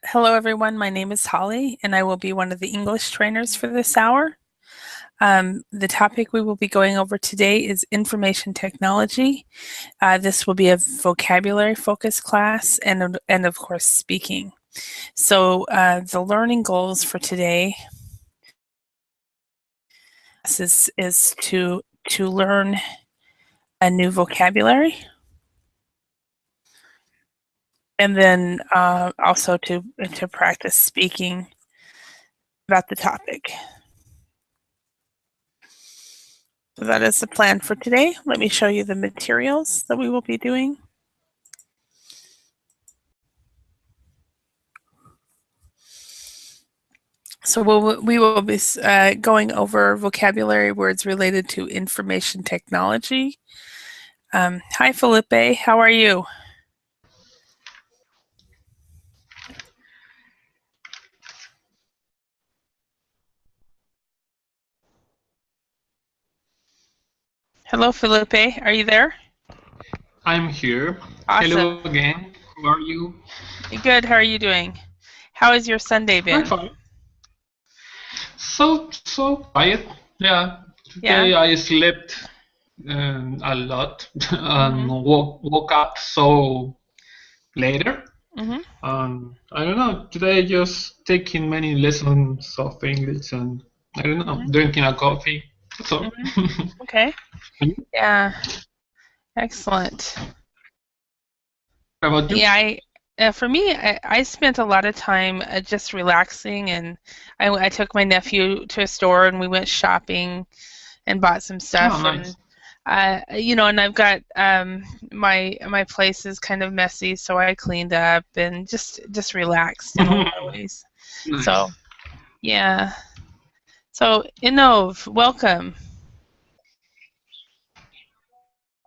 Hello, everyone. My name is Holly, and I will be one of the English trainers for this hour. The topic we will be going over today is information technology. This will be a vocabulary focused class and of course, speaking. So the learning goals for today is to learn a new vocabulary, and then also to practice speaking about the topic. So that is the plan for today. Let me show you the materials that we will be doing. So we will be going over vocabulary words related to information technology. Hi, Felipe. How are you? Hello, Felipe. Are you there? I'm here. Awesome. Hello again. How are you? Good. How are you doing? How has your Sunday been? I'm fine. So quiet. Yeah. Today Yeah. I slept a lot and woke up so later. I don't know. Today just taking many lessons of English and I don't know, drinking a coffee. That's all. Okay. Yeah. Excellent. How about you? Yeah, for me, I spent a lot of time just relaxing, and I took my nephew to a store and we went shopping and bought some stuff. Oh, nice. And and I've got my place is kind of messy, so I cleaned up and just relaxed in a lot of ways. Nice. So yeah. So Inov, welcome.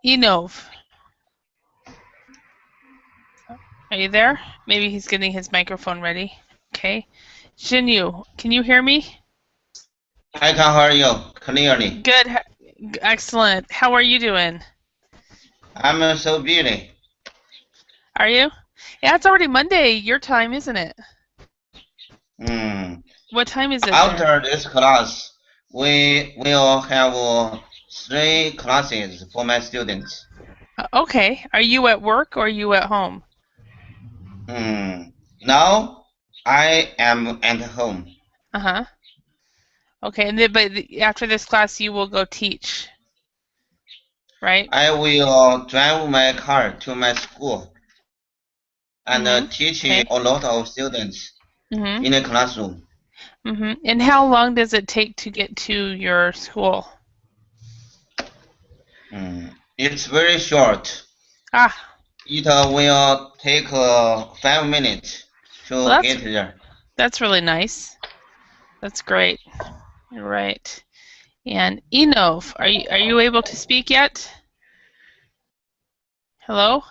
Inov. Are you there? Maybe he's getting his microphone ready. Okay. Jinyu, can you hear me? I can hear you clearly. Good. Excellent. How are you doing? I'm so busy. Are you? Yeah, it's already Monday, your time, isn't it? What time is it After there? this class, we will have 3 classes for my students. Okay. Are you at work or are you at home? Now I am at home. Uh-huh. Okay, and but after this class you will go teach, right? I will drive my car to my school and teach a lot of students in the classroom. And how long does it take to get to your school? It's very short. It will take 5 minutes to get there. That's really nice. That's great. You're right. And Inov, are you able to speak yet? Hello?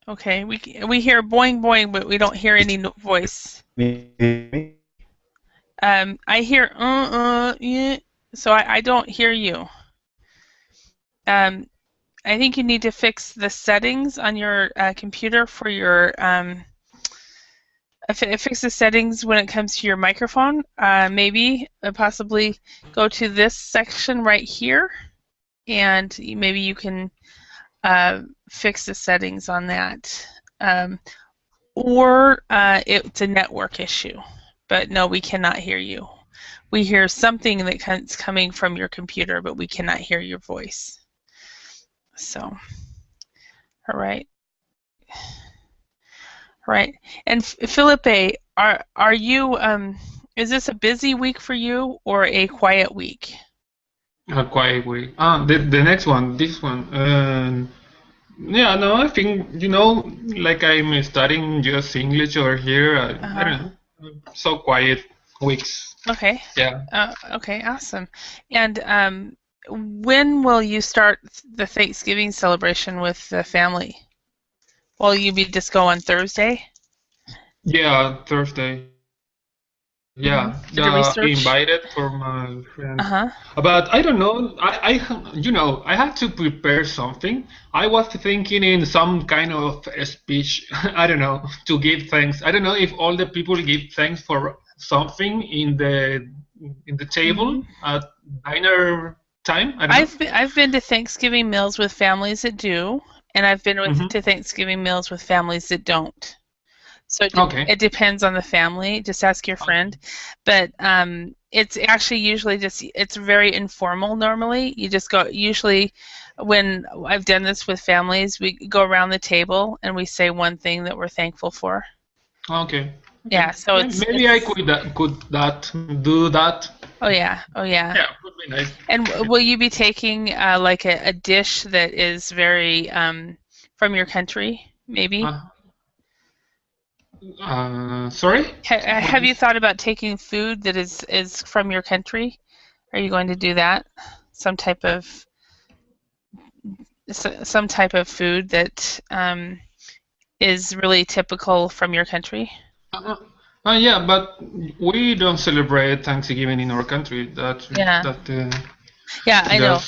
Okay, we hear boing boing, but we don't hear any voice. I hear yeah, so I don't hear you. I think you need to fix the settings on your computer for your fix the settings when it comes to your microphone. Maybe possibly go to this section right here, and maybe you can fix the settings on that. Or it's a network issue. But no, we cannot hear you. We hear something that's coming from your computer, but we cannot hear your voice. So, all right. Right. And Felipe, are you is this a busy week for you or a quiet week? A quiet week. The next one, this one. Yeah, no, I think, like I'm studying just English over here. I don't know. So quiet weeks. Okay. Yeah. Okay, awesome. And when will you start the Thanksgiving celebration with the family? Will you be just go on Thursday? Yeah, Thursday. Yeah, Did you research? invited for my friends. Uh-huh. But I don't know. I had to prepare something. I was thinking in some kind of a speech. I don't know, to give thanks. I don't know if all the people give thanks for something in the table at dinner time. I don't know. I've been to Thanksgiving meals with families that do, and I've been to Thanksgiving meals with families that don't. So Okay. it depends on the family. Just ask your friend. But it's actually usually it's very informal normally. You just go, usually when I've done this with families, we go around the table and we say one thing that we're thankful for. Okay. Yeah, so maybe I could do that. Oh yeah, oh yeah. Yeah, would be nice. And will you be taking like a dish that is very from your country, maybe? Sorry? Have you thought about taking food that is from your country? Are you going to do that? Some type of food that is really typical from your country? Yeah, but we don't celebrate Thanksgiving in our country. Yeah, I know.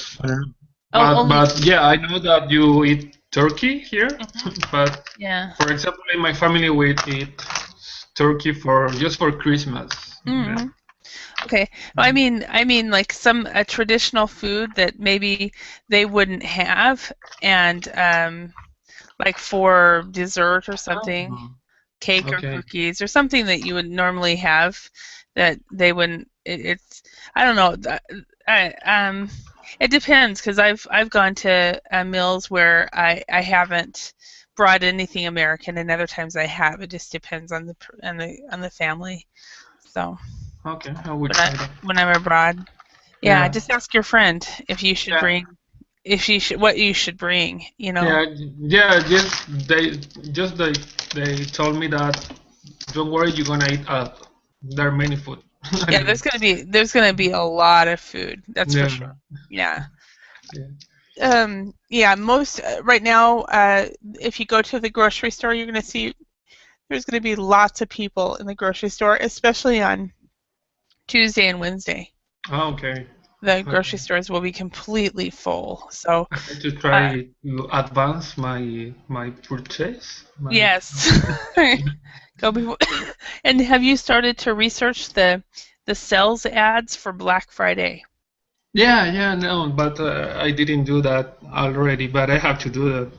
But yeah, I know that you eat turkey here. But yeah. For example, in my family, we eat turkey just for Christmas. Yeah. Okay. Well, I mean, like a traditional food that maybe they wouldn't have, and like for dessert or something, cake or cookies or something that you would normally have that they wouldn't. It's I don't know. It depends because I've gone to meals where I haven't brought anything American, and other times I have. It just depends on the family. So. Okay, I would try that. When I'm abroad. Yeah, just ask your friend if you should bring, what you should bring. You know. Yeah. They told me that don't worry, you're gonna eat. There are many food. Yeah, there's gonna be a lot of food. That's for sure. Yeah. Most right now, if you go to the grocery store, you're gonna see there's gonna be lots of people in the grocery store, especially on Tuesday and Wednesday. Oh, okay. The grocery stores will be completely full. So I have to try to advance my purchase. Yes. Go before. And have you started to research the sales ads for Black Friday? No, but I didn't do that already, but I have to do that.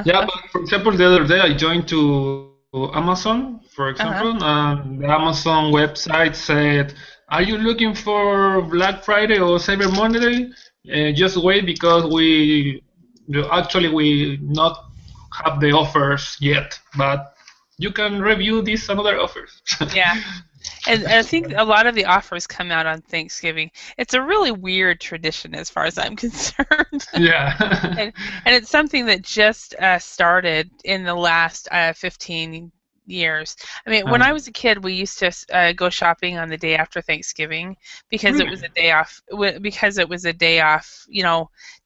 Yeah, but for example, the other day I joined to Amazon, for example, and the Amazon website said, "Are you looking for Black Friday or Cyber Monday? Just wait because we not have the offers yet, but you can review these and other offers." Yeah. And I think a lot of the offers come out on Thanksgiving. It's a really weird tradition as far as I'm concerned. Yeah. and it's something that just started in the last 15 years. I mean, when I was a kid, we used to go shopping on the day after Thanksgiving because it was a day off. Because it was a day off,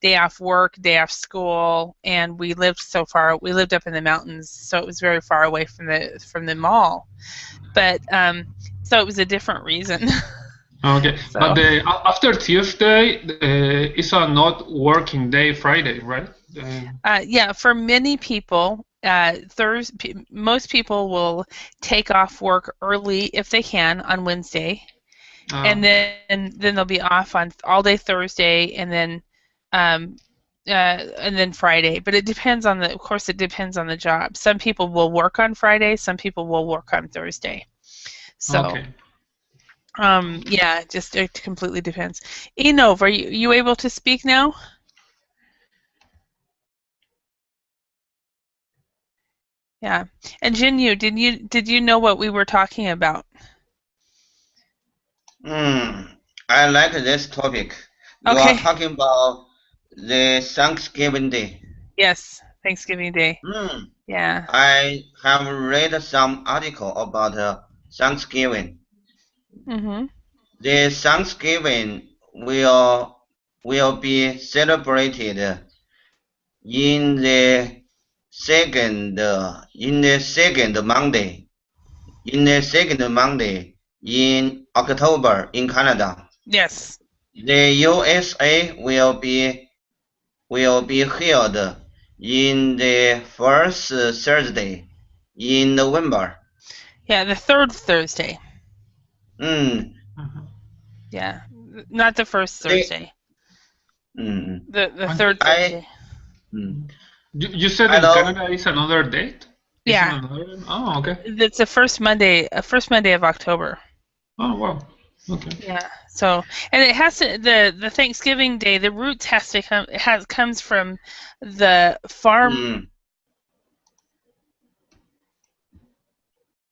day off work, day off school, and we lived so far. We lived up in the mountains, so it was very far away from the mall. But so it was a different reason. Okay, so. But after Tuesday is a not working day, Friday, right? Yeah, for many people, most people will take off work early if they can on Wednesday, and then they'll be off on all day Thursday, and then Friday. But it depends on of course, it depends on the job. Some people will work on Friday, some people will work on Thursday. So. Okay. Yeah, it completely depends. Enov, are you able to speak now? Yeah. And Jinyu, did you know what we were talking about? I like this topic. You are talking about the Thanksgiving Day. Yes, Thanksgiving Day. Yeah. I have read some article about Thanksgiving. The Thanksgiving will be celebrated in the second Monday in October in Canada. Yes. The USA will be held in the first Thursday in November. Yeah, the third Thursday. Yeah, not the first Thursday. The third Thursday. You said in Canada is another date? Yeah. Oh, okay. It's the first Monday of October. Oh, wow. Okay. Yeah. So, and it has to the Thanksgiving Day. The roots comes from the farm.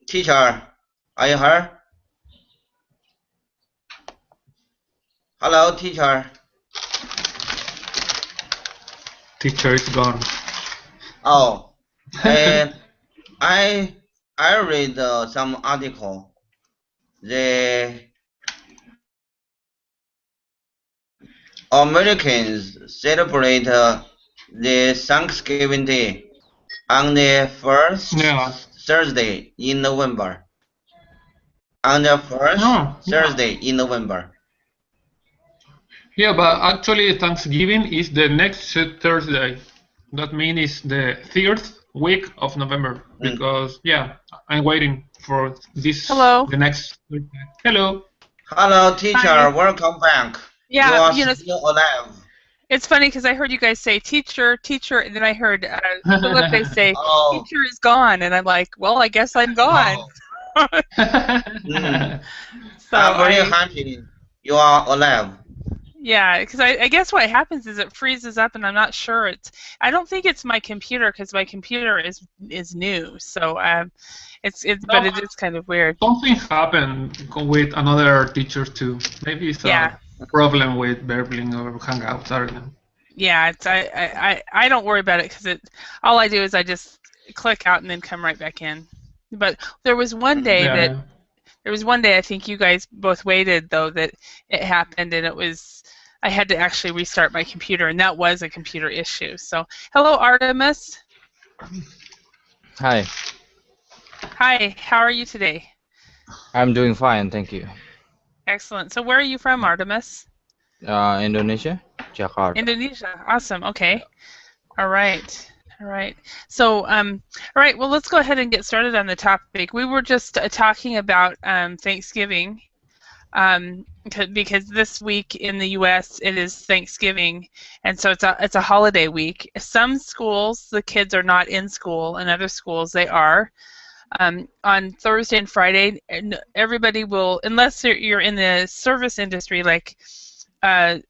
Teacher, are you here? Hello, teacher. Teacher is gone. Oh, I read some article. The Americans celebrate the Thanksgiving Day on the first Thursday in November. On the first Thursday in November. Yeah, but actually Thanksgiving is the next Thursday. That means it's the third week of November. Because, yeah, I'm waiting for this. Hello. The next Thursday. Hello. Hello, teacher. Hi. Welcome back. Yeah, you are still alive. It's funny because I heard you guys say teacher, and then I heard Felipe say teacher is gone, and I'm like, well, I guess I'm gone. So I'm very happy you are alive. Yeah, because I guess what happens is it freezes up, and I'm not sure I don't think it's my computer because my computer is new, so but it is kind of weird. Something happened with another teacher too. Maybe it's a problem with Berbling or Hangouts. I don't know. Yeah, I don't worry about it because all I do is I just click out and then come right back in. But there was one day I think you guys both waited though that it happened, and I had to actually restart my computer, and that was a computer issue. So hello, Artemis. Hi. Hi, how are you today? I'm doing fine, thank you. Excellent. So where are you from, Artemis? Indonesia, Jakarta. Indonesia. Awesome. Okay. All right. So, all right. Well, let's go ahead and get started on the topic. We were just talking about Thanksgiving, because this week in the U.S. it is Thanksgiving, and so it's a holiday week. Some schools the kids are not in school, and other schools they are. On Thursday and Friday, and everybody will, unless you're in the service industry like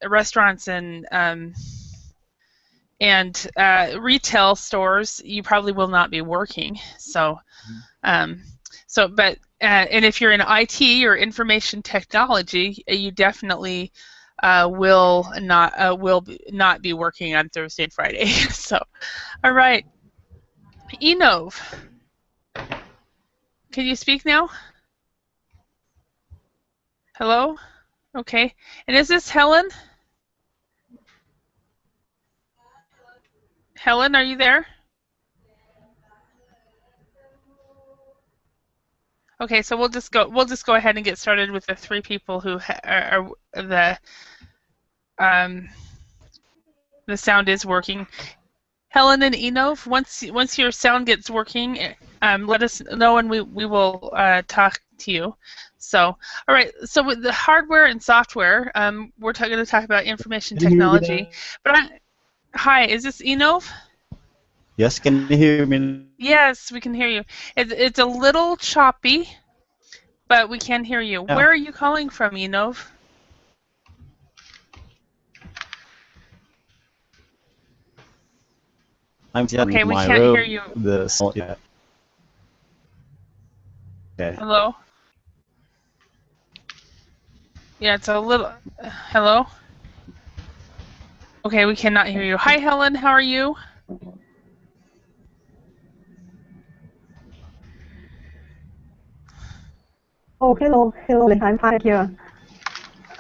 restaurants and retail stores, you probably will not be working. So, and if you're in IT or information technology, you definitely will not be working on Thursday and Friday. So, all right, Enov. Can you speak now? Hello? Okay. And is this Helen? Helen, are you there? Okay, so we'll just go ahead and get started with the three people who are the sound is working. Helen and Enov, once your sound gets working, let us know and we will talk to you. So, all right. So with the hardware and software, we're going to talk about information technology. But hi, is this Enov? Yes, can you hear me? Yes, we can hear you. It's a little choppy, but we can hear you. Yeah. Where are you calling from, Enov? Okay, we can't hear you. Okay. Hello? Yeah, it's a little... hello? Okay, we cannot hear you. Hi, Helen. How are you? Oh, hello. I'm fine here.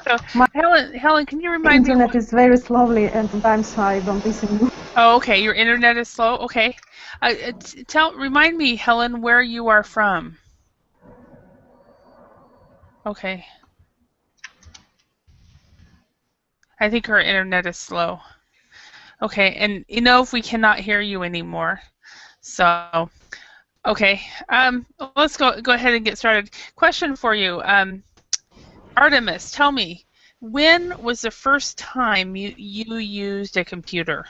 So, Helen, can you remind me? Internet is very slowly, and sometimes I don't listen. Oh, okay. Your internet is slow. Okay. Remind me, Helen, where you are from. Okay. I think our internet is slow. Okay, and if we cannot hear you anymore. So, okay. Let's go ahead and get started. Question for you. Artemis, tell me, when was the first time you used a computer?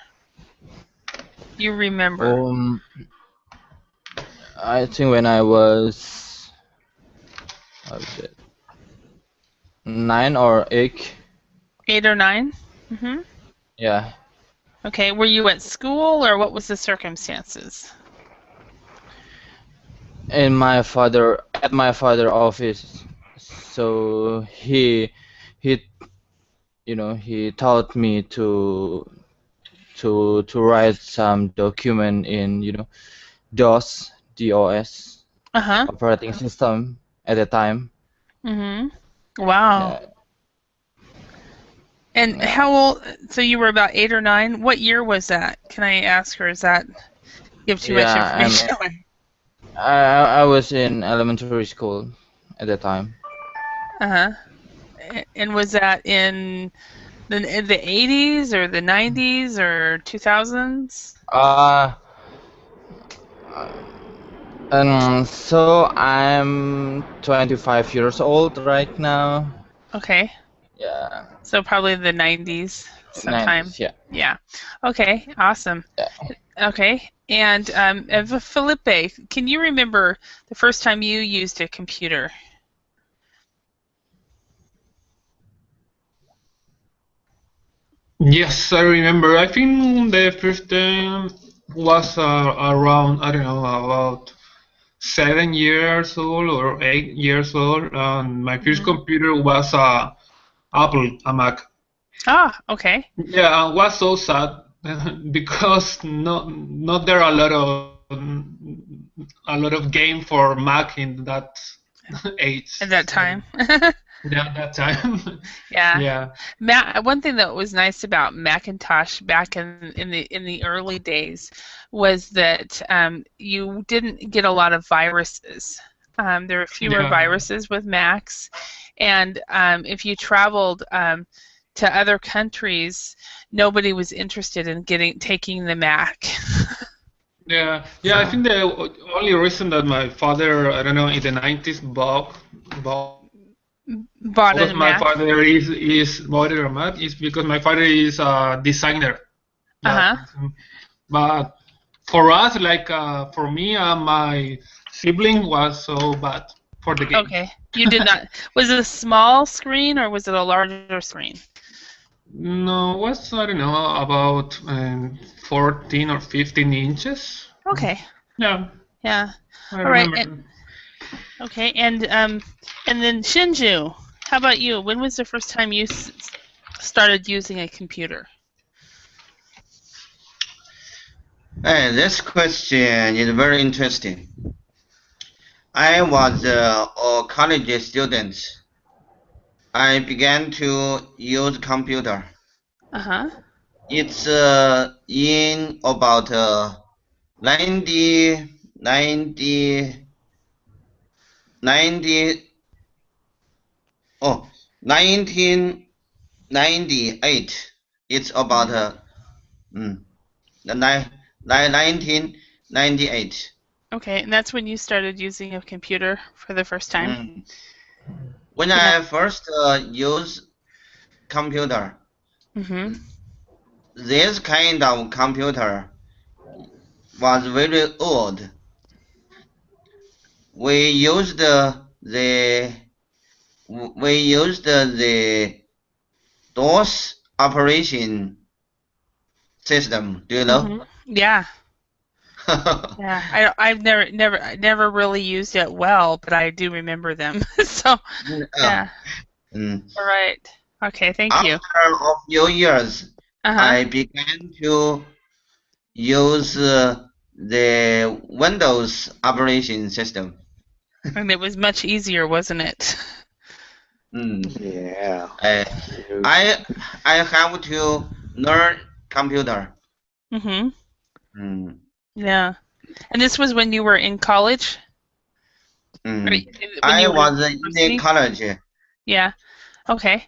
You remember? I think when I was, how is it, 9 or 8. 8 or 9? Mm-hmm. Yeah. Okay, were you at school or what was the circumstances? At my father office. So he taught me to write some document in DOS operating system at the time. Mm-hmm. Wow. Yeah. And how old? So you were about 8 or 9. What year was that? Can I ask, or does that give too much information away? I was in elementary school at the time. And was that in the 80s or the 90s or 2000s? So I'm 25 years old right now. Okay. Yeah. So probably the 90s sometime. 90s, yeah. Yeah. Okay. Awesome. Yeah. Okay. And Felipe, can you remember the first time you used a computer? Yes, I remember. I think the first time was around, I don't know, about 7 years old or 8 years old. And my first computer was Apple, a Mac. Ah, okay. Yeah, I was so sad because not there are a lot of game for Mac in that age. At that time. Yeah, that time. Yeah. Yeah. One thing that was nice about Macintosh back in the early days was that you didn't get a lot of viruses. There were fewer viruses with Macs, and if you traveled to other countries, nobody was interested in taking the Mac. Yeah. I think the only reason that my father, I don't know, in the 90s bought a my Mac. father is bought a Mac is because my father is a designer. Yeah. But for us, like for me, my sibling was so bad for the game. Okay, you did not. Was it a small screen or was it a larger screen? No, it was, I don't know, about 14 or 15 inches. Okay. Yeah. Yeah. I All right. remember. Okay, and then Shinju, how about you? When was the first time you started using a computer? Hey, this question is very interesting. I was a college student. I began to use computer. It's in about 1998. It's about 1998. Okay, and that's when you started using a computer for the first time? When I first used computer, this kind of computer was very old. We used the DOS operation system. Do you know? Yeah. Yeah, I've never really used it well, but I do remember them. So, yeah. All right. Okay, thank you. After a few years, I began to use the Windows operation system. And it was much easier, wasn't it? Yeah. I have to learn computer. Yeah. And this was when you were in college? I was in the college. Yeah. Okay.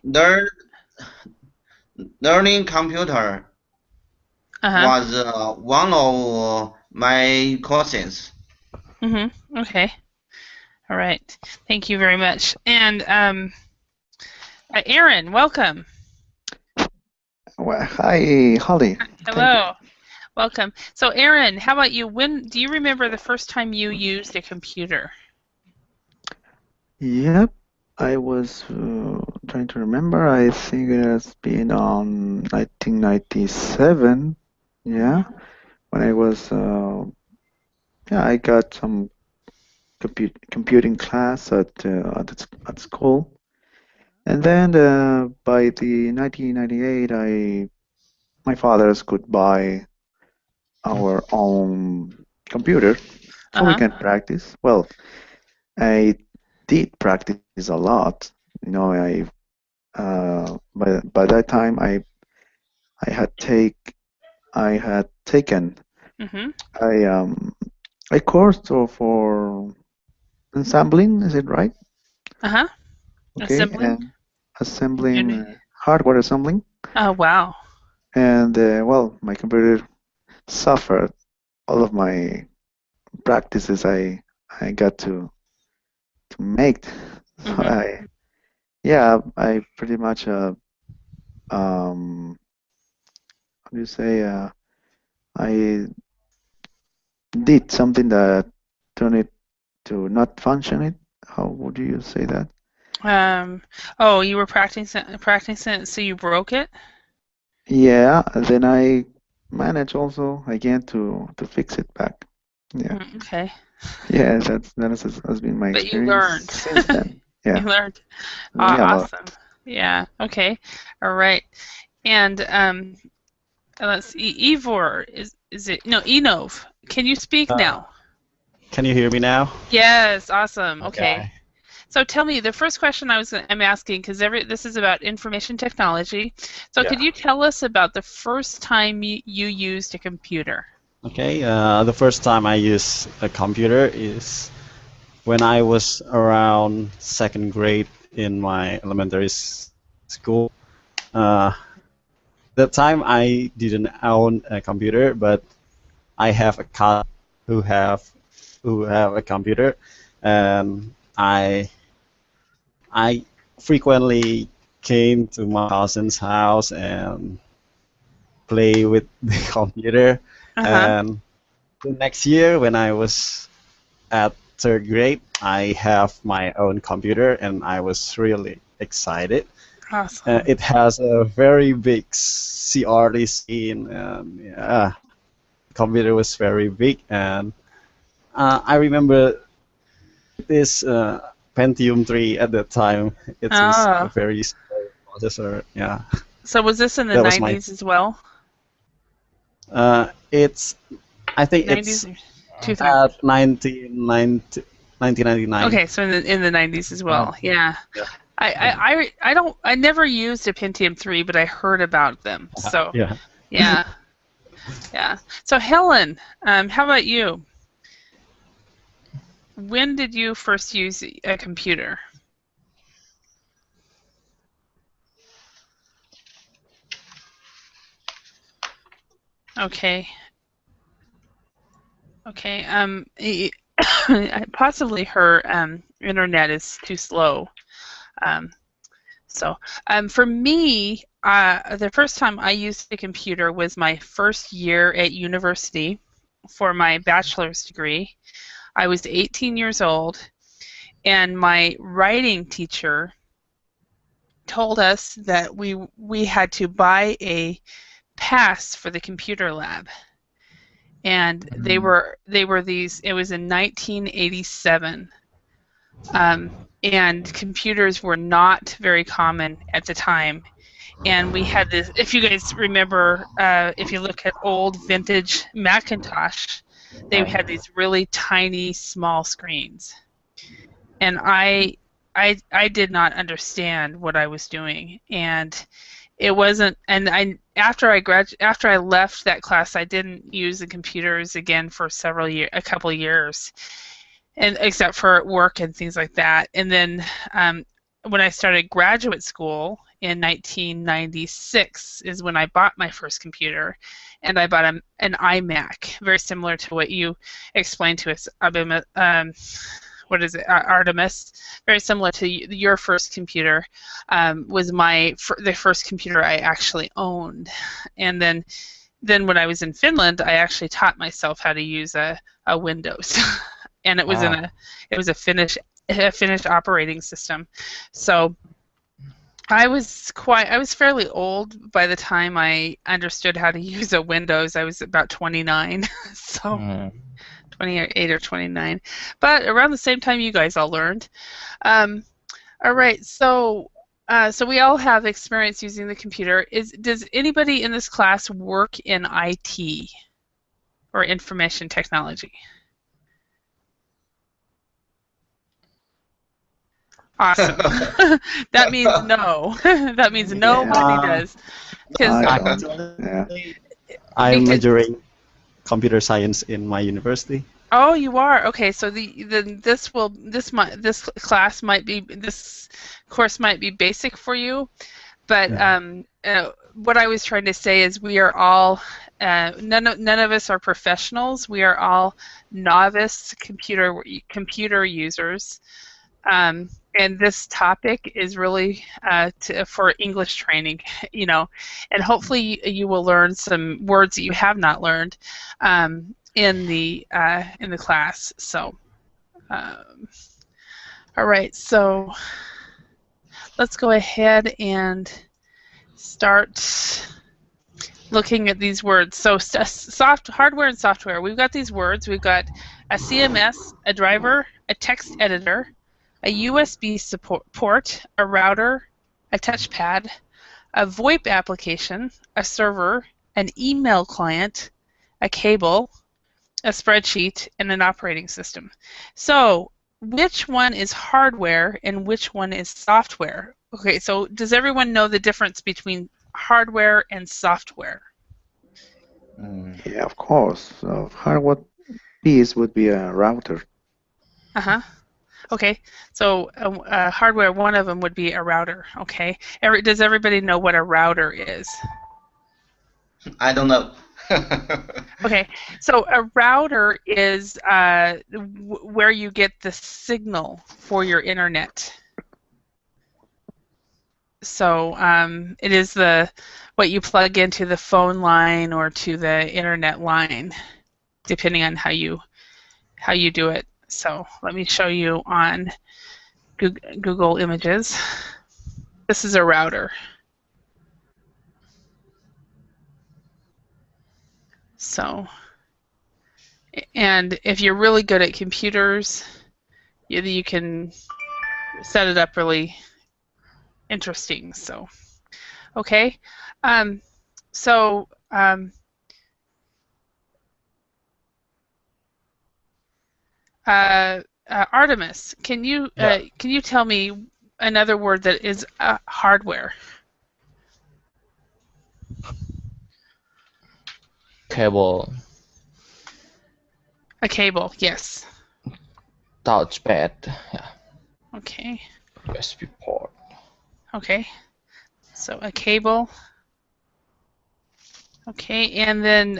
Learning computer was one of my courses. Okay. All right. Thank you very much. And Aaron, welcome. Well, hi, Holly. Hello. Welcome. So, Aaron, how about you? When do you remember the first time you used a computer? Yep, I was trying to remember. I think it has been 1997. Yeah, when I was I got some computing class at school, and then by the 1998, my fathers could buy our own computer, so we can practice. Well, I did practice a lot. You know, by that time I had taken a course for ensembling. Is it right? Okay, Assembling. Assembling hardware assembling. Oh wow. And well, my computer suffered all of my practices I got to make. So I pretty much how do you say I did something that turned it to not function it. How would you say that? Oh, you were practicing it, so you broke it? Yeah, then I managed also again to fix it back. Yeah. Okay. Yeah, that has been my But you experience learned. since then. Yeah. You learned. Yeah, Awesome. Yeah. Okay. All right. And let's see. Ivor, is it? No, Enov. Can you speak now? Can you hear me now? Yes. Awesome. Okay. So tell me, the first question I'm asking, because this is about information technology. So could you tell us about the first time you used a computer? Okay. The first time I used a computer is when I was around 2nd grade in my elementary school. That time I didn't own a computer, but I have a cousin who have a computer, and I frequently came to my cousin's house and play with the computer. And the next year, when I was at 3rd grade, I have my own computer, and I was really excited. Awesome. It has a very big CRT screen, and yeah, the computer was very big, and I remember this Pentium 3 at that time. It was a very slow processor. Yeah. So was this in the 90s as well? I think 90s it's at 1999. Okay, so in the 90s as well. Yeah. I never used a Pentium 3, but I heard about them. So yeah. So Helen, how about you? When did you first use a computer? Okay. Possibly her internet is too slow. For me, the first time I used a computer was my first year at university for my bachelor's degree. I was 18 years old, and my writing teacher told us that we had to buy a pass for the computer lab. And they were these, it was in 1987. And computers were not very common at the time. And we had this, if you guys remember, if you look at old vintage Macintosh, they had these really tiny, small screens. And I did not understand what I was doing. And it wasn't, and after I left that class, I didn't use the computers again for a couple of years, and except for work and things like that. And then when I started graduate school in 1996 is when I bought my first computer, and I bought an iMac, very similar to what you explained to us, what is it, Artemis, very similar to your first computer, was the first computer I actually owned. And then when I was in Finland, I actually taught myself how to use a Windows, and it was a Finnish operating system. So I was fairly old by the time I understood how to use a Windows. I was about 29, so 28 or 29. But around the same time you guys all learned. All right, so we all have experience using the computer. Does anybody in this class work in IT or information technology? Awesome. That means no. That means nobody does. I'm majoring computer science in my university. Oh, you are? Okay, so this course might be basic for you, but what I was trying to say is we are all none of us are professionals. We are all novice computer users. And this topic is really for English training, and hopefully you will learn some words that you have not learned in the class. So, all right. So let's go ahead and start looking at these words. So hardware and software. We've got these words. We've got a CMS, a driver, a text editor, a USB port, a router, a touchpad, a VoIP application, a server, an email client, a cable, a spreadsheet, and an operating system. So which one is hardware and which one is software? Okay, so does everyone know the difference between hardware and software? Yeah, of course. So hardware piece would be a router. Uh-huh. Okay, so hardware, one of them would be a router, okay? Does everybody know what a router is? I don't know. Okay, so a router is where you get the signal for your internet. So it is what you plug into the phone line or to the internet line, depending on how you do it. So let me show you on Google Images. This is a router. So, and if you're really good at computers, you can set it up really interesting. So, okay. Artemis, can you tell me another word that is hardware? Cable. A cable, yes. Touchpad. Yeah. Okay. USB port. Okay. So a cable. Okay, and then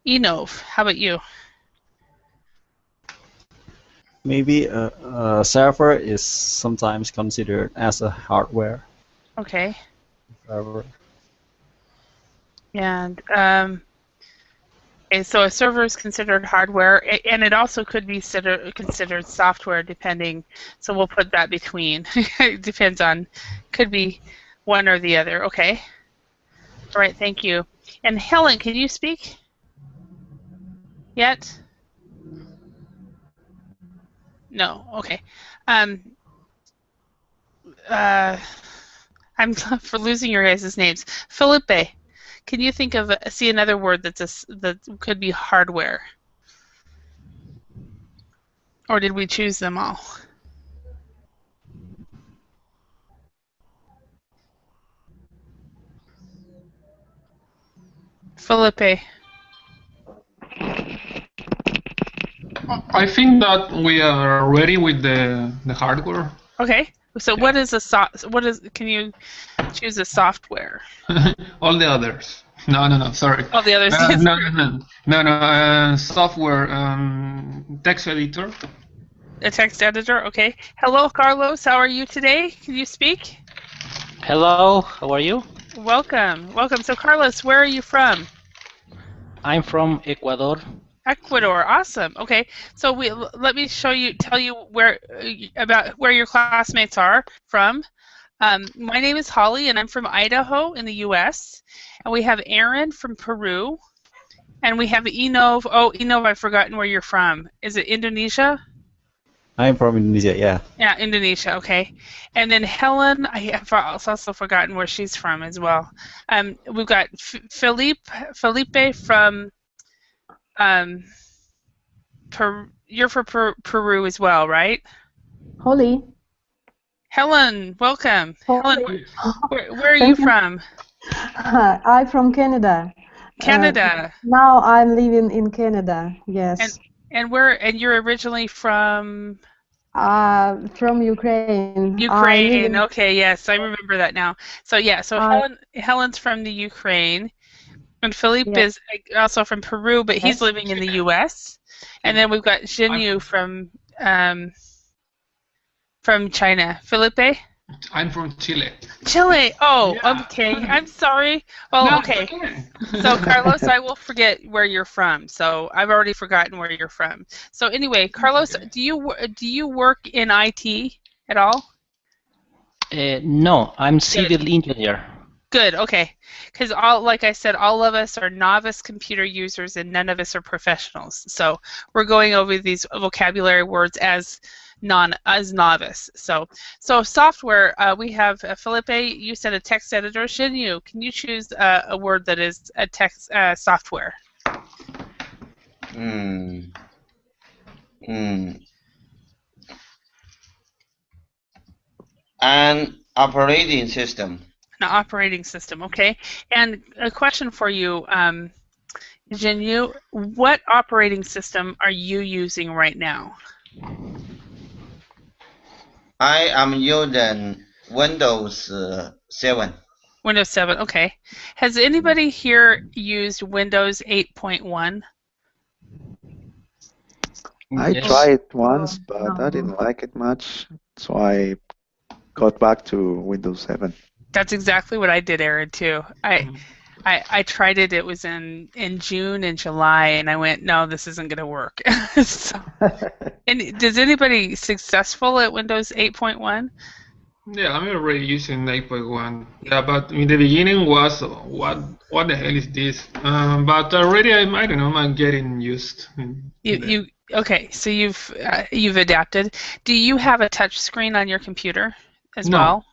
Enov, how about you? Maybe a server is sometimes considered as a hardware. Okay. Server. And okay, so a server is considered hardware, and it also could be considered software, depending. So we'll put that between. It depends on, could be one or the other. Okay. All right. Thank you. And Helen, can you speak yet? No. Okay. I'm for losing your guys' names. Felipe, can you think of see another word that could be hardware? Or did we choose them all? Felipe. I think that we are ready with the hardware. Okay. So Yeah. what is can you choose a software? All the others. No, sorry. All the others. No. Software, text editor. A text editor, okay. Hello, Carlos. How are you today? Can you speak? Hello, how are you? Welcome. So, Carlos, where are you from? I'm from Ecuador. Ecuador. Awesome. Okay. So let me tell you about where your classmates are from. My name is Holly, and I'm from Idaho in the U.S. And we have Aaron from Peru, and we have Enov. Oh, Enov, I've forgotten where you're from. Is it Indonesia? I'm from Indonesia, yeah. Yeah, Indonesia. Okay. And then Helen, I have also forgotten where she's from as well. We've got Felipe from. You're from Peru as well, right? Holly. Helen, welcome. Holly. Helen, where are you from? I'm from Canada. Canada. Now I'm living in Canada. Yes. And you're originally from? From Ukraine. Ukraine. Okay, yes, I remember that now. So yeah, Helen's from the Ukraine, and Philippe is also from Peru, but he's living in the U.S. And then we've got Jinyu from China. Felipe? I'm from Chile. Chile. Oh, Yeah. okay. I'm sorry. Well, No, okay. it's okay. So, Carlos, I will forget where you're from. So, I've already forgotten where you're from. So, anyway, Carlos, do you work in IT at all? No, I'm civil engineer. Good. Okay. Because like I said, all of us are novice computer users, and none of us are professionals. So, we're going over these vocabulary words as novice. So software, we have Felipe, you said a text editor. Shinyu, can you choose a word that is a text software? An operating system. An operating system, okay. And a question for you, Shinyu, what operating system are you using right now? I am using Windows 7. Windows 7, okay. Has anybody here used Windows 8.1? I tried it once, but I didn't like it much, so I got back to Windows 7. That's exactly what I did, Aaron, too. I tried it. It was in June and July, and I went, no, this isn't going to work. And does anybody successful at Windows 8.1? Yeah, I'm already using 8.1. Yeah, but in the beginning was what the hell is this? But already I don't know. I'm getting used. Okay? So you've adapted. Do you have a touch screen on your computer as well?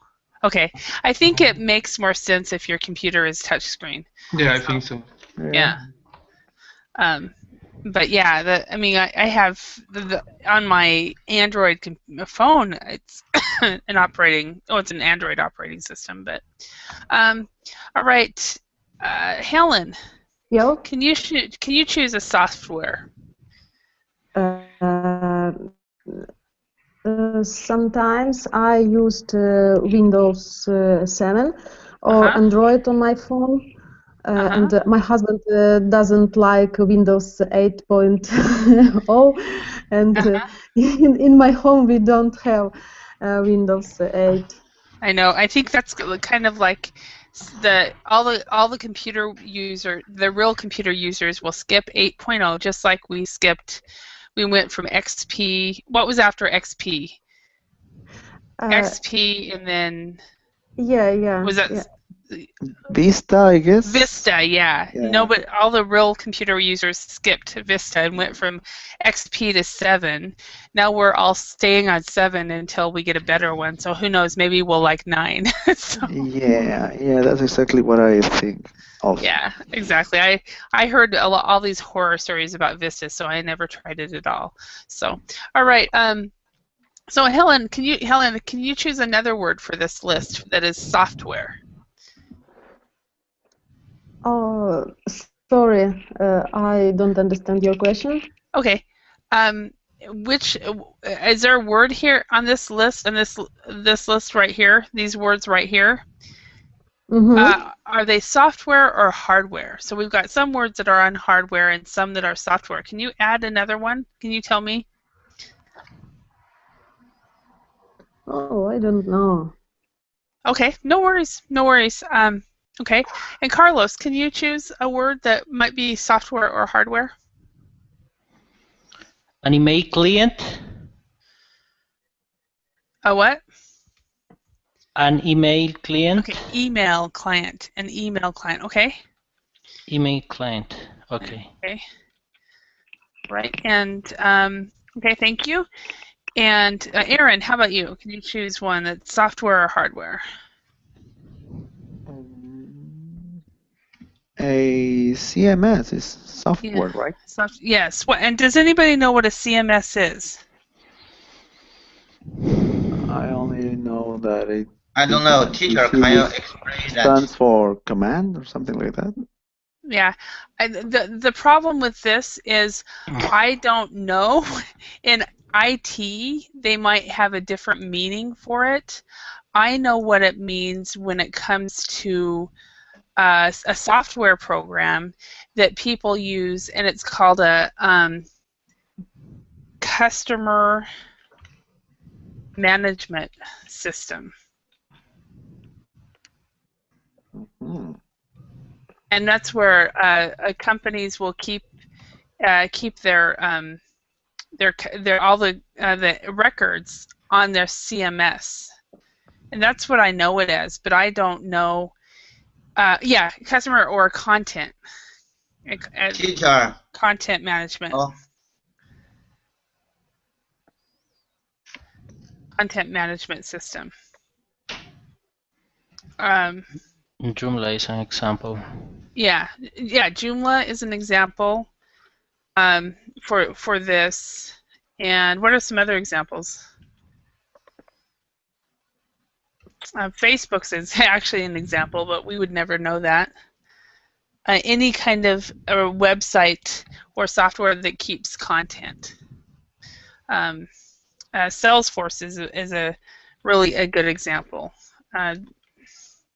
Okay, I think it makes more sense if your computer is touchscreen. Yeah, I think so. Yeah. But yeah, I have on my Android phone. It's an Android operating system. But all right, Helen. Yeah. Can you choose a software? Sometimes I used Windows 7 or Android on my phone, and my husband doesn't like Windows 8.0, and in my home we don't have Windows 8. I know. I think that's kind of like all the computer the real computer users will skip 8.0, just like we went from XP. What was after XP? XP, and then was that Vista, I guess? Vista, yeah. No, but all the real computer users skipped Vista and went from XP to 7. Now we're all staying on 7 until we get a better one. So who knows? Maybe we'll like 9. Yeah, that's exactly what I think of. Yeah, exactly. I heard all these horror stories about Vista, so I never tried it at all. So, all right. So Helen, can you choose another word for this list that is software? Oh, sorry, I don't understand your question. Okay. which is there a word here on this list and this list right here? These words right here. Are they software or hardware? So we've got some words that are on hardware and some that are software. Can you add another one? Can you tell me? Oh, I don't know. Okay, no worries, no worries. Okay, and Carlos, can you choose a word that might be software or hardware? An email client. A what? An email client. Okay, email client. An email client. Okay. Email client. Okay. Okay. Right. And okay, thank you. And Aaron, how about you? Can you choose one that's software or hardware? A CMS is software, right? Yes. What? And does anybody know what a CMS is? I only know that it. I don't know. Teacher, can you explain that? Stands for command or something like that. Yeah. The problem with this is I don't know. In IT, they might have a different meaning for it. I know what it means when it comes to a software program that people use, and it's called a customer management system. And that's where companies will keep their all the records on their CMS, and that's what I know it as. But I don't know. Yeah, customer or content. Teacher. Content management. Oh. Content management system. Joomla is an example. Yeah, Joomla is an example for this. And what are some other examples? Facebook's is actually an example, but we would never know that. Any kind of a website or software that keeps content. Salesforce is a really a good example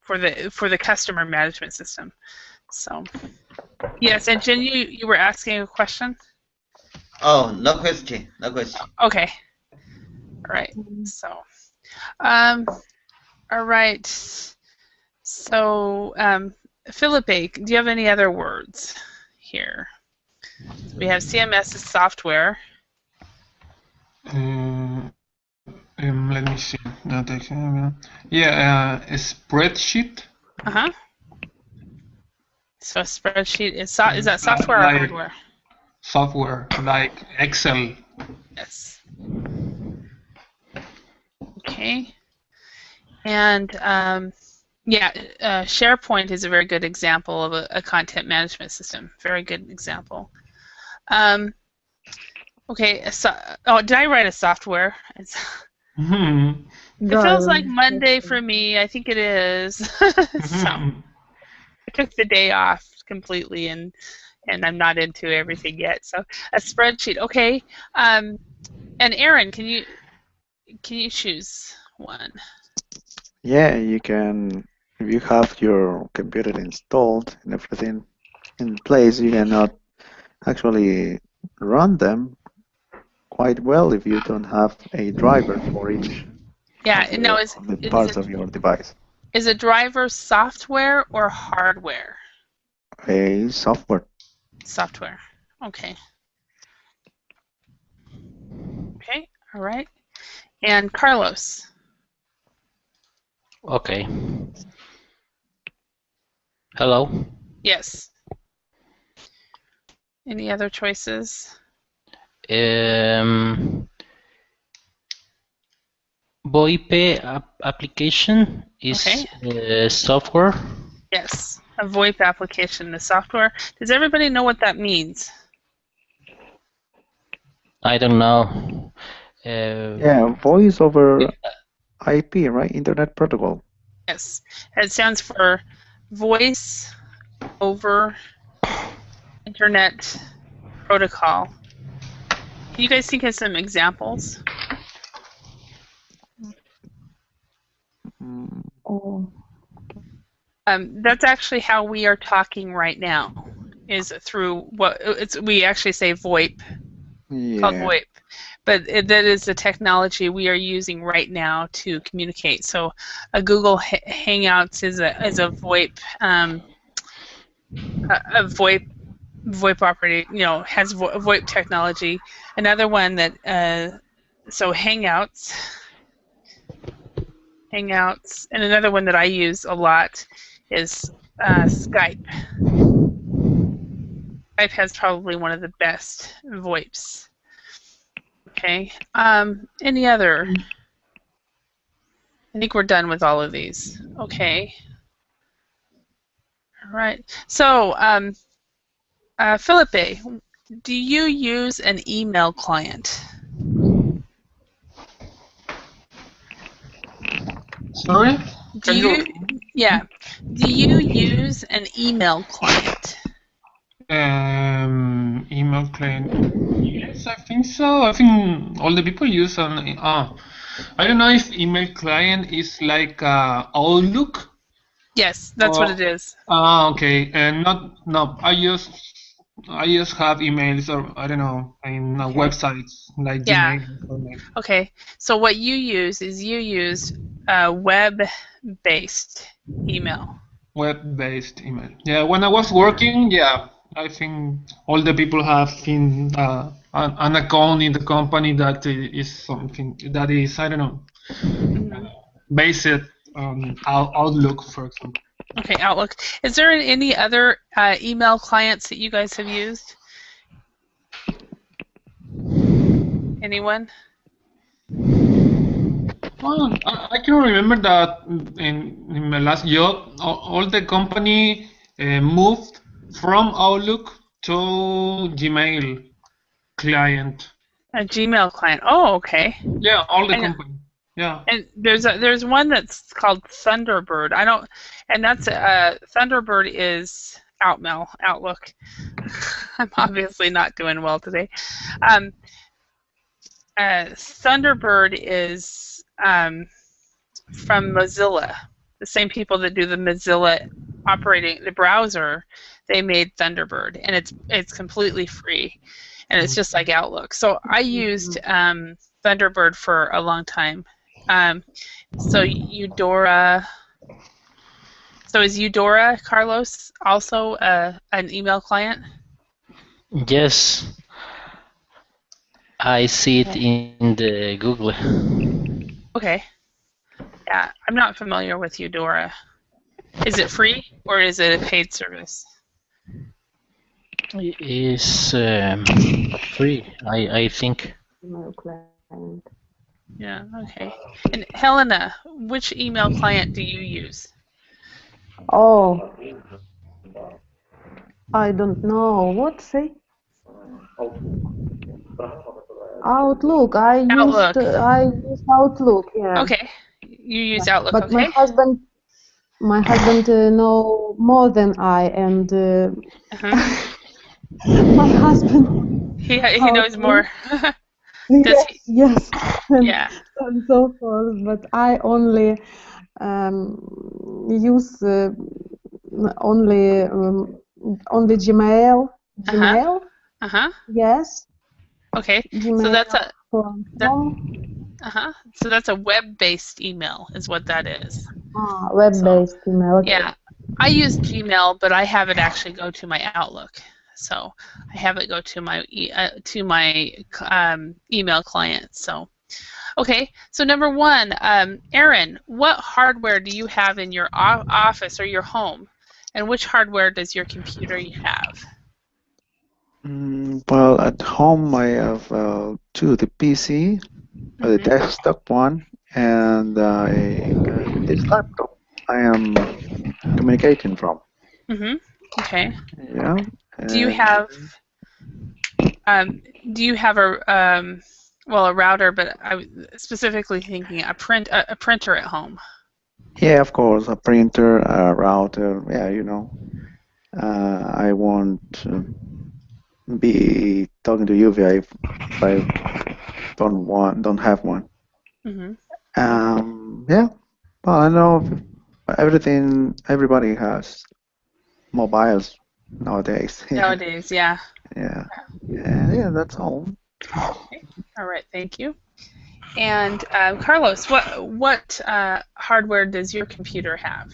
for the customer management system. So, yes, and Jen, you were asking a question? Oh, no question. No question. Okay. All right. So, all right. So, Philippe, do you have any other words here? So we have CMS as software. Let me see. Yeah, a spreadsheet. So a spreadsheet is that software or hardware? Software, like Excel. Yes. Okay. And SharePoint is a very good example of a content management system. Very good example. Okay. So, did I write a software? It feels like Monday for me. I think it is. So I took the day off completely, and I'm not into everything yet. So a spreadsheet. Okay. And Aaron, can you choose one? Yeah, you can. If you have your computer installed and everything in place, you cannot actually run them quite well if you don't have a driver for each of the parts of your device. Is a driver software or hardware? A software. Software. Okay. Okay. All right. And Carlos. Okay. Hello. Yes. Any other choices? VoIP application is software. Yes, a VoIP application is software. Does everybody know what that means? I don't know. Yeah, voice over IP, right? Internet Protocol. Yes, it stands for Voice over Internet Protocol. You guys think of some examples? Oh. That's actually how we are talking right now, is through we actually say VoIP, called VoIP. But that is the technology we are using right now to communicate. So a Google Hangouts is a VoIP, a VoIP operating, has VoIP technology. Another one that, so Hangouts, and another one that I use a lot is Skype. Skype has probably one of the best VoIPs. Okay. Any other? I think we're done with all of these. Okay. All right. So, Felipe, do you use an email client? Sorry? Do you use an email client? Email client. Yes, I think so. I think all the people use an. I don't know if email client is like Outlook. Yes, that's what it is. Okay, and no. I just have emails, or I don't know, in websites like Gmail. Okay, so what you use is web-based email. Web-based email. Yeah, when I was working, I think all the people have an account in the company that is something that is, I don't know, based on Outlook, for example. Okay, Outlook. Is there any other email clients that you guys have used? Anyone? Well, I can remember that in my last job, all the company moved from Outlook to Gmail client. A Gmail client. Oh, okay. Yeah, all the company. Yeah. And there's one that's called Thunderbird. And that's Thunderbird is Outlook. I'm obviously not doing well today. Thunderbird is from Mozilla. The same people that do the Mozilla the browser, they made Thunderbird, and it's completely free, and it's just like Outlook. So I used Thunderbird for a long time. So Eudora. So is Eudora, Carlos, also an email client? Yes. I see it in the Google. Okay. Yeah, I'm not familiar with Eudora. Is it free or is it a paid service? It is free, I think. Yeah, okay. And Helena, which email client do you use? Oh, I don't know. What say? Outlook. I use Outlook. Yeah. Okay. You use Outlook. But okay. my husband know more than I, and my husband. He knows more. Yes. And so forth. But I only use only Gmail. Gmail. Yes. Okay. Gmail So that's a web-based email, is what that is. Web-based email. Okay. Yeah, I use Gmail, but I have it actually go to my Outlook. So I have it go to my email client. So, okay. So number one, Aaron, what hardware do you have in your office or your home, and which hardware does your computer have? Well, at home I have two: the PC, the desktop one, and this laptop I am communicating from. Okay. Yeah. Do you have a router? But I was specifically thinking a printer at home. Yeah, of course, a printer, a router. Yeah, I won't be talking to you if I don't have one. Yeah. Well, I know everybody has mobiles nowadays. Nowadays, yeah. Yeah. Yeah, that's all. Okay. All right, thank you. And Carlos, what hardware does your computer have?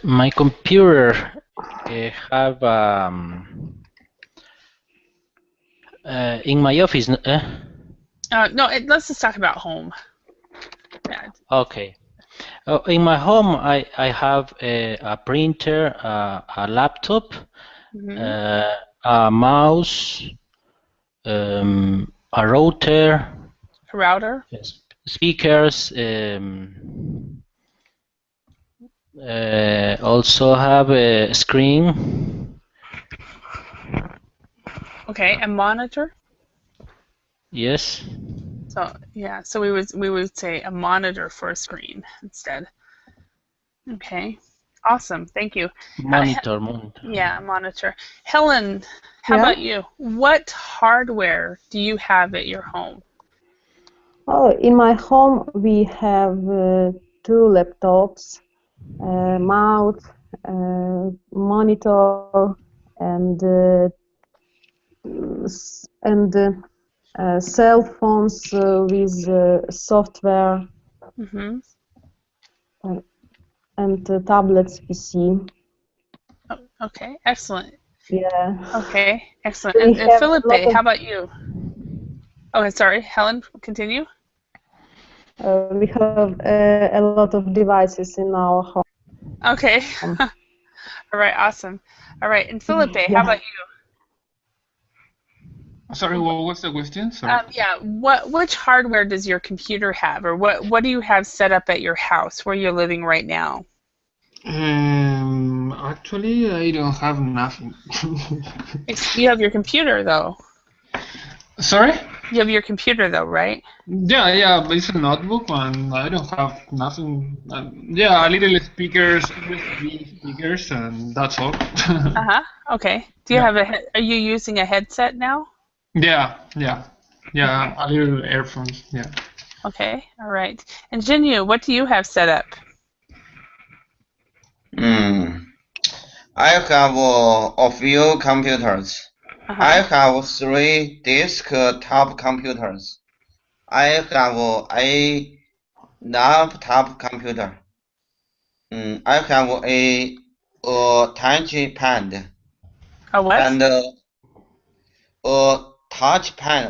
My computer have in my office. No, let's just talk about home. Yeah. Okay. In my home, I have a printer, a laptop, a mouse, a router. A router. Speakers. Also have a screen. Okay, a monitor. Yes. So yeah, so we would say a monitor for a screen instead. Okay, awesome, thank you. Monitor. Yeah, monitor. Helen, how about you? What hardware do you have at your home? Oh, in my home we have 2 laptops, mouse, monitor, and cell phones with software, and tablets PC. Oh, okay, excellent. Yeah. Okay, excellent. And Felipe, how about you? Oh, sorry, Helen, continue. We have a lot of devices in our home. Okay. All right, awesome. All right, and Felipe, how about you? Sorry, what's the question? Sorry. Yeah, which hardware does your computer have, or what do you have set up at your house where you're living right now? Actually, I don't have nothing. You have your computer, though. Sorry? You have your computer, though, right? Yeah, but it's a notebook, and I don't have nothing. Yeah, a little speakers, USB speakers, and that's all. Okay. Do you have are you using a headset now? Yeah, a little earphones, yeah. Okay, all right. And Jinyu, what do you have set up? I have a few computers. I have 3 desktop computers. I have a laptop computer. I have a touchpad. A what? And a touchpad.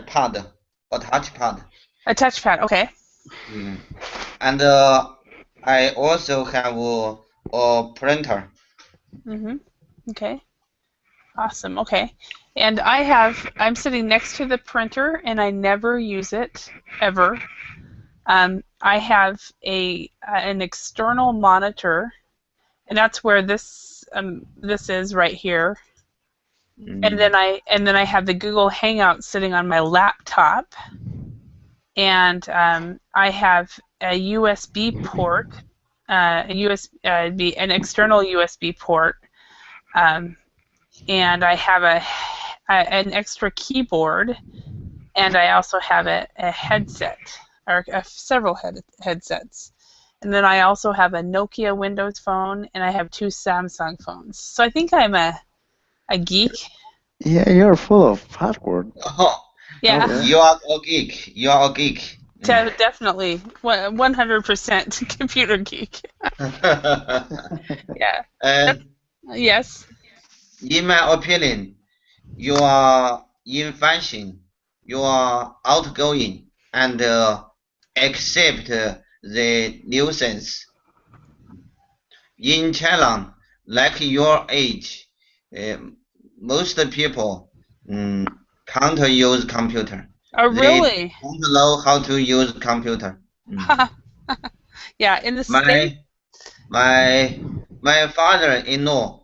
A touchpad. A touchpad, okay. And I also have a printer. Okay. Awesome. Okay. And I'm sitting next to the printer, and I never use it ever. I have an external monitor, and that's where this is right here. And then I have the Google Hangout sitting on my laptop, and I have a USB port, an external USB port, and I have an extra keyboard, and I also have a headset, or several headsets. And then I also have a Nokia Windows phone, and I have 2 Samsung phones. So I think I'm a geek. Yeah, you're full of hardware. Yeah. Okay. You are a geek. Definitely. 100% computer geek. Yeah. Yes. In my opinion, you are in fashion, you are outgoing, and accept the nuisance. In China, like your age, most people can't use computer. Oh, really? They don't know how to use computer. Yeah, in the States. My father-in-law.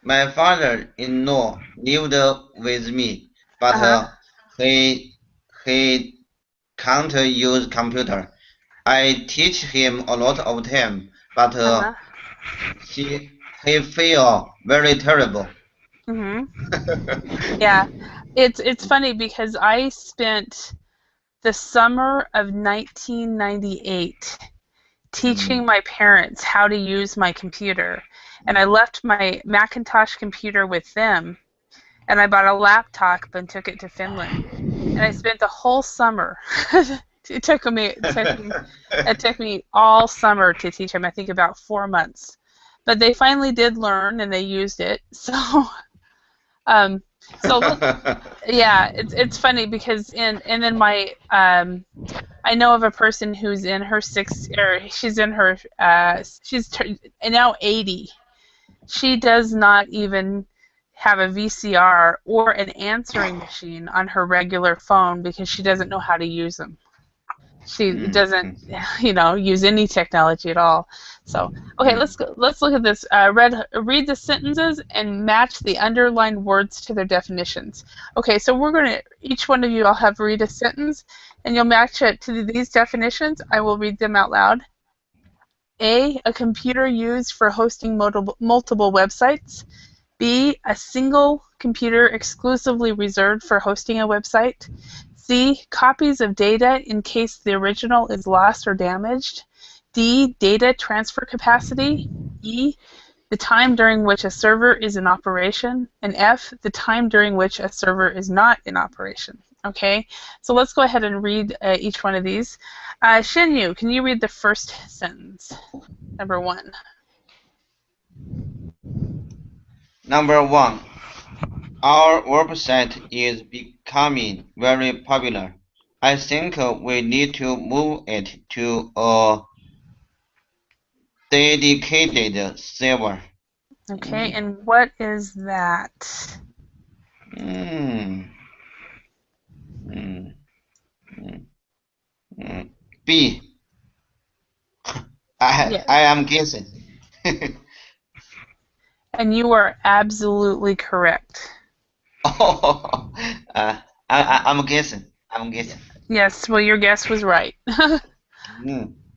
My father-in-law lived with me, but he can't use computer. I teach him a lot of time, but he feel very terrible. Yeah, it's funny because I spent the summer of 1998 teaching my parents how to use my computer, and I left my Macintosh computer with them, and I bought a laptop and took it to Finland, and I spent the whole summer. It took me all summer to teach them. I think about 4 months, but they finally did learn and they used it. So, yeah, it's funny because and then my I know of a person who's in her she's now 80. She does not even have a VCR or an answering machine on her regular phone because she doesn't know how to use them. She doesn't, use any technology at all. So, okay, let's look at this. Read the sentences and match the underlined words to their definitions. Okay, so we're going to, each one of you, I'll have read a sentence, and you'll match it to these definitions. I will read them out loud. A computer used for hosting multiple websites. B, a single computer exclusively reserved for hosting a website. C, copies of data in case the original is lost or damaged. D, data transfer capacity. E, the time during which a server is in operation. And F, the time during which a server is not in operation. Okay, so let's go ahead and read each one of these. Shinyu, can you read the first sentence? Number 1. Number 1. Our website is becoming very popular. I think we need to move it to a dedicated server. Okay, and what is that? B. I am guessing. And you are absolutely correct. Oh, I'm guessing. Yes, well, your guess was right.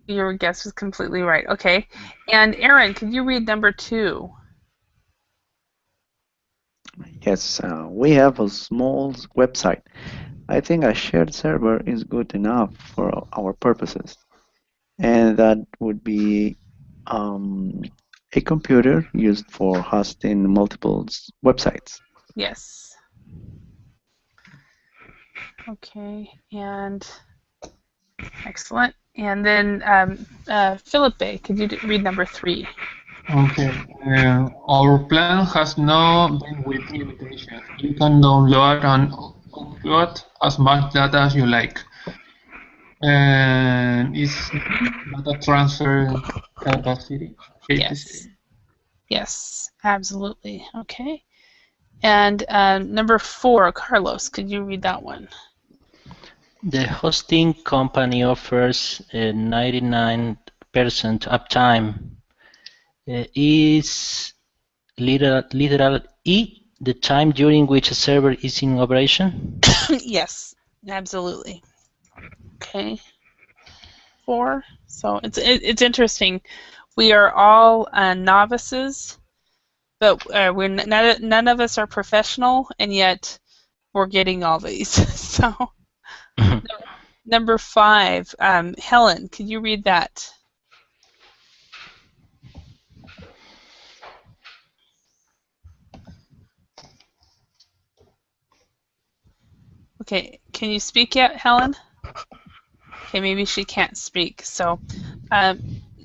Your guess was completely right. Okay. And Aaron, could you read number 2? Yes, we have a small website. I think a shared server is good enough for our purposes. And that would be a computer used for hosting multiple websites. Yes. Okay, and excellent. And then Philippe, could you read number 3? Okay. Our plan has no bandwidth limitations. You can download and upload as much data as you like. And it's data transfer capacity. Yes, absolutely. Okay. And number 4, Carlos, could you read that one? The hosting company offers 99% uptime. Is literal E the time during which a server is in operation? Yes, absolutely. Okay. 4. So it's interesting. We are all novices, but we're none of us are professional, and yet we're getting all these. So number 5, Helen, could you read that? Okay, can you speak yet, Helen? Okay, maybe she can't speak. So,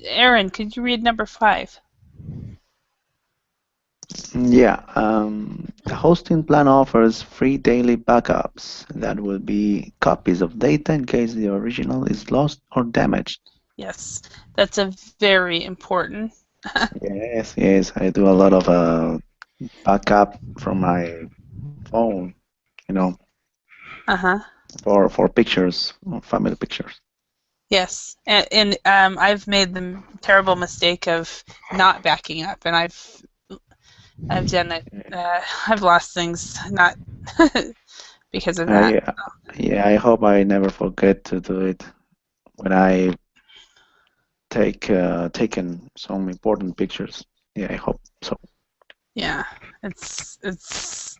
Aaron, could you read number 5? Yeah, the hosting plan offers free daily backups. That will be copies of data in case the original is lost or damaged. Yes, that's a very important. Yes, I do a lot of backup from my phone, for pictures, family pictures. Yes, and I've made the terrible mistake of not backing up, and I've done it. I've lost things not because of that. I hope I never forget to do it when I taken some important pictures. Yeah, I hope so. Yeah, it's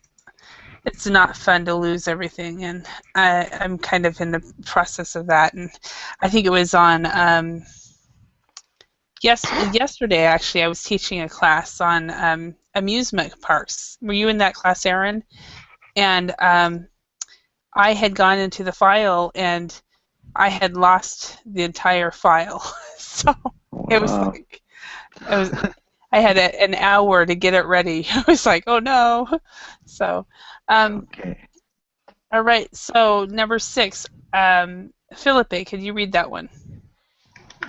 not fun to lose everything, and I'm kind of in the process of that. And I think it was on yesterday actually. I was teaching a class on amusement parks. Were you in that class, Aaron? And I had gone into the file and I had lost the entire file. So it was Wow. like I had an hour to get it ready. I was like, oh no. So Okay. all right, so number 6, Felipe, could you read that one?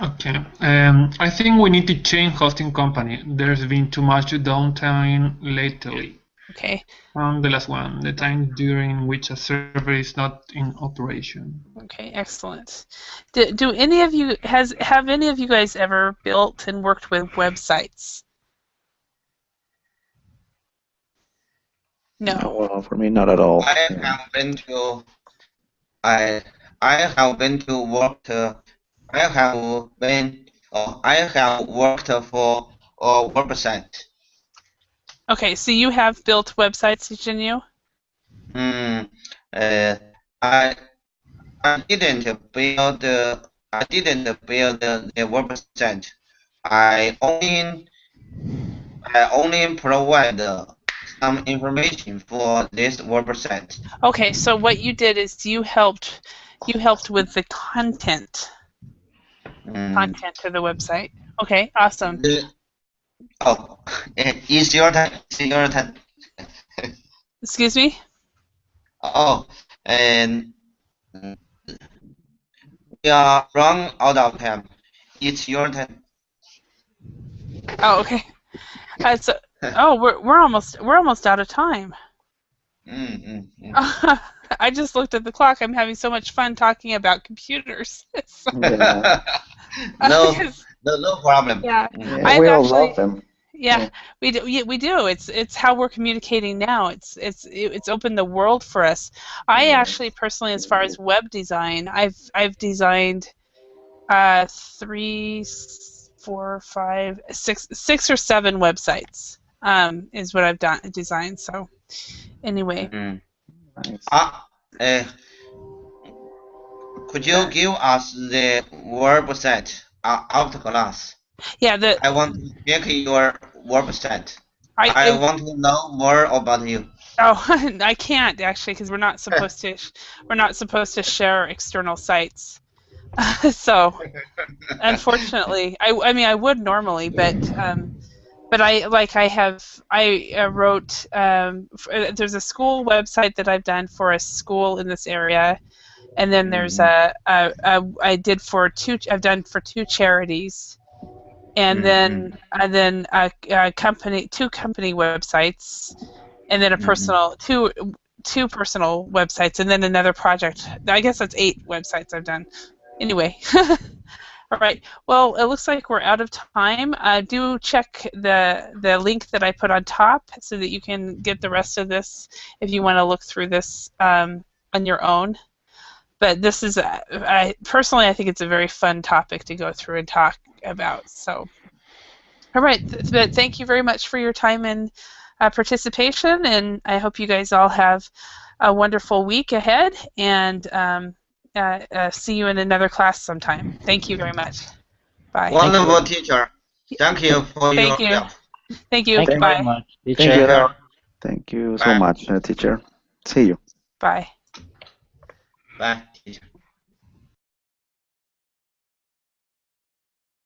Okay. I think we need to change hosting company. There's been too much downtime lately. Okay. The last one, the time during which a server is not in operation. Okay, excellent. Do any of you have any of you guys ever built and worked with websites? No. Well, for me, not at all. I have been to I have been to work. I have worked for a website. Okay, so you have built websites, didn't you? I didn't build the website. I only provide some information for this website. Okay, so what you did is you helped with the content of the website. Okay, awesome. It's your turn. It's your turn. Excuse me? Oh, and we are run out of time. It's your turn. Oh, okay. We're almost out of time. I just looked at the clock. I'm having so much fun talking about computers. Yeah. No problem. Yeah, Yeah, we all love them. Yeah, we do. Yeah, we do. It's how we're communicating now. It's opened the world for us. I actually personally, as far as web design, I've designed 3, 4, 5, 6 or 7 websites. Is what I've designed. So anyway. Nice. Could you give us the website after class? Yeah, I want to check your website. I want to know more about you. Oh, I can't actually because we're not supposed to share external sites. So unfortunately, I mean I would normally, but I wrote there's a school website that I've done for a school in this area, and then there's I've done for 2 charities, and then a company 2 company websites, and then a personal two personal websites, and then another project. I guess that's 8 websites I've done. Anyway. All right. Well, it looks like we're out of time. Do check the link that I put on top so that you can get the rest of this if you want to look through this on your own. But this is, personally, I think it's a very fun topic to go through and talk about. So, all right. But thank you very much for your time and participation, and I hope you guys all have a wonderful week ahead, and see you in another class sometime. Thank you very much. Bye. Wonderful teacher. Thank you for your help. Thank you. Thank you Bye. very much, Thank teacher. you. Thank you so much, teacher. See you. Bye. Bye.